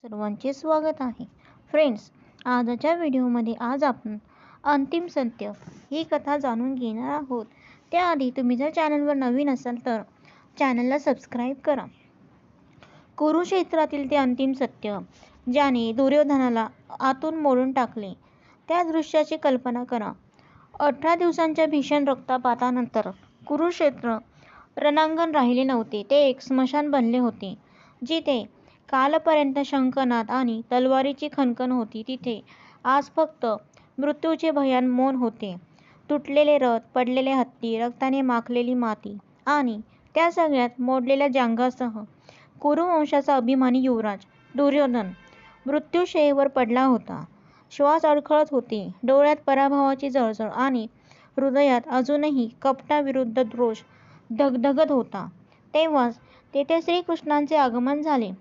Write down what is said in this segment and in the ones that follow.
सर्वांचे स्वागत आहे. फ्रेंड्स, आजच्या व्हिडिओमध्ये आपण अंतिम सत्य ही कथा जाणून घेणार आहोत. त्याआधी तुम्ही जर चॅनलवर नवीन असाल तर चॅनलला सबस्क्राईब करा. कुरुक्षेत्रातील ते अंतिम सत्य ज्याने दुर्योधनाला आतून मोडून टाकले, त्या दृश्याची कल्पना करा. 18 दिवसांच्या भीषण रक्तपातानंतर कुरुक्षेत्र रणांगण राहिले नव्हते. ते एक स्मशान बनले होते. जिथे कालपर्यंत शंखनाद आणि तलवारीची खणखण होती, तिथे आज फक्त मृत्यूचे भयान मौन होते. तुटलेले रथ, पडलेले हत्ती, रक्ताने माखलेली माती आणि त्या सगळ्यात मोडलेल्या जांघासह कुरुवंशाचा अभिमानी युवराज दुर्योधन मृत्यूशय्येवर पडला होता. श्वास अडखळत होते, डोळ्यात पराभवाची जळजळ आणि हृदयात अजूनही कपटाविरुद्ध रोष धगधगत होता. तेव्हाच तेथे श्रीकृष्णांचे आगमन झाले.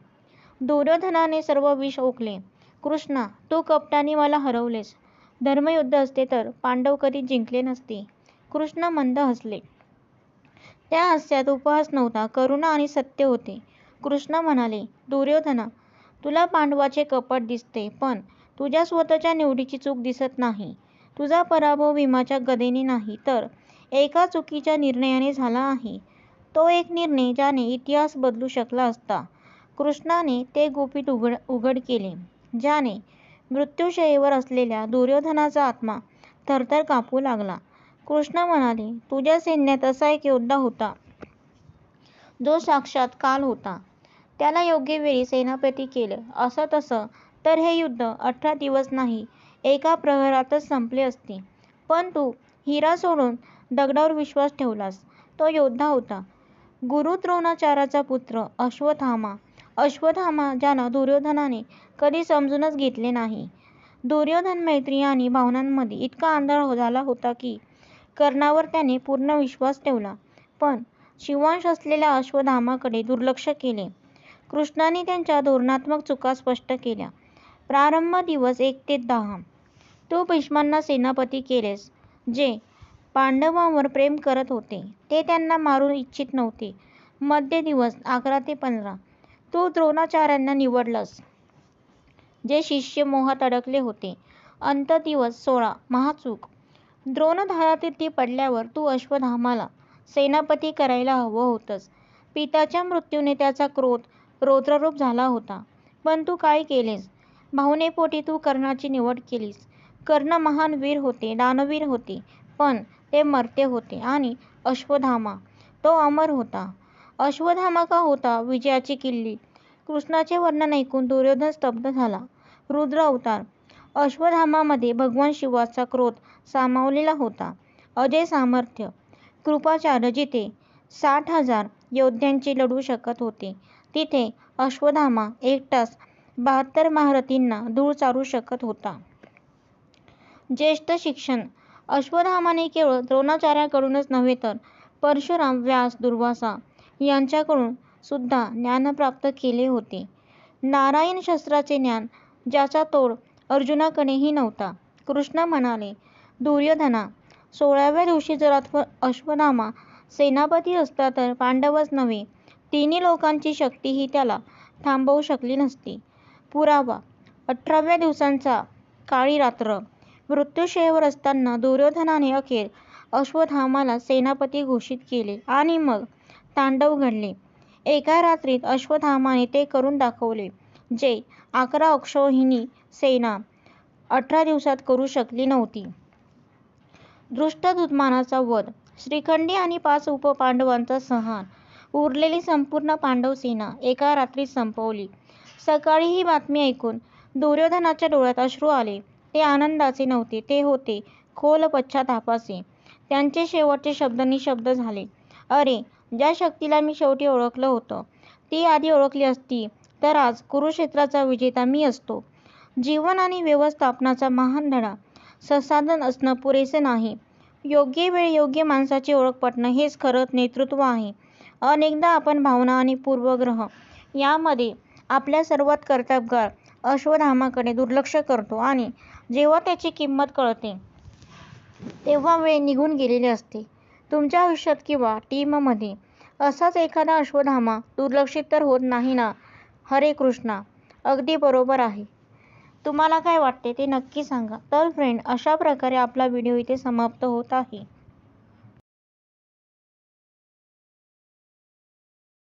दुर्योधनाने सर्व विष ओकले. कृष्णा, तू कपटाने मला हरवलेस. धर्मयुद्ध असते तर पांडव कधी जिंकले नसते. कृष्ण मंद हसले. त्या हास्यात उपहास नव्हता, करुणा आणि सत्य होते. कृष्ण म्हणाले, दुर्योधना, तुला पांडवाचे कपट दिसते, पण तुझ्या स्वतःच्या निवडीची चूक दिसत नाही. तुझा पराभव भीमाच्या गदेने नाही, तर एका चुकीच्या निर्णयाने झाला आहे. तो एक निर्णय ज्याने इतिहास बदलू शकला असता. कृष्णाने ते गुपित उघड केले, ज्याने मृत्यूशय्येवर असलेल्या दुर्योधनाचा आत्मा थरथर कापू लागला. कृष्ण म्हणाले, तुझ्या सैन्यात असा एक योद्धा होता, जो साक्षात काल होता. त्याला योग्य वेळी सेनापती केलं असं तसं तर हे युद्ध 18 दिवस नाही, एका प्रहरातच संपले असते. पण तू हिरा सोडून दगडावर विश्वास ठेवलास. तो योद्धा होता गुरु द्रोणाचार्याचा पुत्र अश्वत्थामा. अश्वत्थामा, ज्याला दुर्योधनाने कधी समजूनच घेतले नाही. दुर्योधन मैत्री आणि भावनांमध्ये इतका आंधळा झाला होता की कर्णावर त्याने पूर्ण विश्वास ठेवला, पण शिवांश असलेल्या अश्वत्थामाकडे दुर्लक्ष केले. कृष्णाने त्यांच्या धोरणात्मक चुका स्पष्ट केल्या. प्रारंभ दिवस 1 ते 10 तू भीष्मांना सेनापती केलेस, जे पांडवांवर प्रेम करत होते. ते त्यांना मारू इच्छित नव्हते. मध्य दिवस 11 ते 15 तू द्रोणाचार्यांना निवडलंस, जे शिष्य मोहात अडकले होते. अंत दिवस 16 महाचूक. द्रोण धारातीर्थी पडल्यावर तू अश्वत्थामाला सेनापती करायला हवं होतंस. पित्याच्या मृत्यूने त्याचा क्रोध रौद्ररूप झाला होता. पण तू काय केलेस? भावनेपोटी तू कर्णाची निवड केलीस. कर्ण महान वीर होते, दानवीर होते, पण ते मर्त्य होते. आणि अश्वत्थामा, तो अमर होता. अश्वत्थामा का होता विजयाची किल्ली? कृष्णाचे वर्णन ऐकून दुर्योधन स्तब्ध झाला. रुद्र अवतार. अश्वत्थामामध्ये भगवान शिवाचा क्रोध सामावलेला होता. अजय सामर्थ्य. कृपाचार्य. जिथे 60,000 योद्ध्यांचे लढू शकत होते, तिथे अश्वत्थामा एकटाच 72 महारथींना धूळ चारू शकत होता. ज्येष्ठ शिक्षण. अश्वत्थामाने केवळ द्रोणाचार्यांकडूनच नव्हे तर परशुराम, व्यास, दुर्वासा यांच्याकडून सुद्धा ज्ञान प्राप्त केले होते. नारायण शस्त्राचे ज्ञान, ज्याचा तोड अर्जुनाकडेही नव्हता. कृष्ण म्हणाले, दुर्योधना, 16व्या दिवशी जर अश्वत्थामा सेनापती असता तर पांडवच नव्हे, तिन्ही लोकांची शक्तीही त्याला थांबवू शकली नसती. पुरावा. 18व्या दिवसांचा काळी रात्र. मृत्यूशय्येवर असताना दुर्योधनाने अखेर अश्वत्थामाला सेनापती घोषित केले आणि मग तांडव घडले. एका रात्रीत अश्वत्थामाने ते करून दाखवले, जे 11 अक्षौहिणी सेना 18 दिवसात करू शकली नव्हती. धृष्टद्युम्नाचा वध. शिखंडी आणि 5 उपपांडवांचा संहार. उरलेली संपूर्ण पांडव सेना एका रात्रीत संपवली. सकाळी ही बातमी ऐकून दुर्योधनाच्या डोळ्यात अश्रू आले. ते आनंदाचे नव्हते, ते होते खोल पश्चातापाचे. त्यांचे शेवटचे शब्द निशब्द झाले. अरे, ज्या शक्तीला मी शेवटी ओळखलं होतं, ती आधी ओळखली असती तर आज कुरुक्षेत्राचा विजेता मी असतो. जीवन आणि व्यवस्थापनाचा महान धडा. संसाधन असणं पुरेसे नाही, योग्य वेळी योग्य माणसाची ओळख पटणं हेच खरं नेतृत्व आहे. अनेकदा आपण भावना आणि पूर्वग्रह यामध्ये आपल्या सर्वात कर्तबगार अश्वत्थामाकडे दुर्लक्ष करतो आणि जेव्हा त्याची किंमत कळते तेव्हा वेळ निघून गेलेली असते. तुमच्या आयुष्यात किंवा टीममध्ये असाच एखादा अश्वत्थामा दुर्लक्षित तर होत नाही ना? हरे कृष्णा. अगदी बरोबर आहे. तुम्हाला काय वाटते ते नक्की सांगा. तर फ्रेंड, अशा प्रकारे आपला व्हिडिओ इथे समाप्त होत आहे.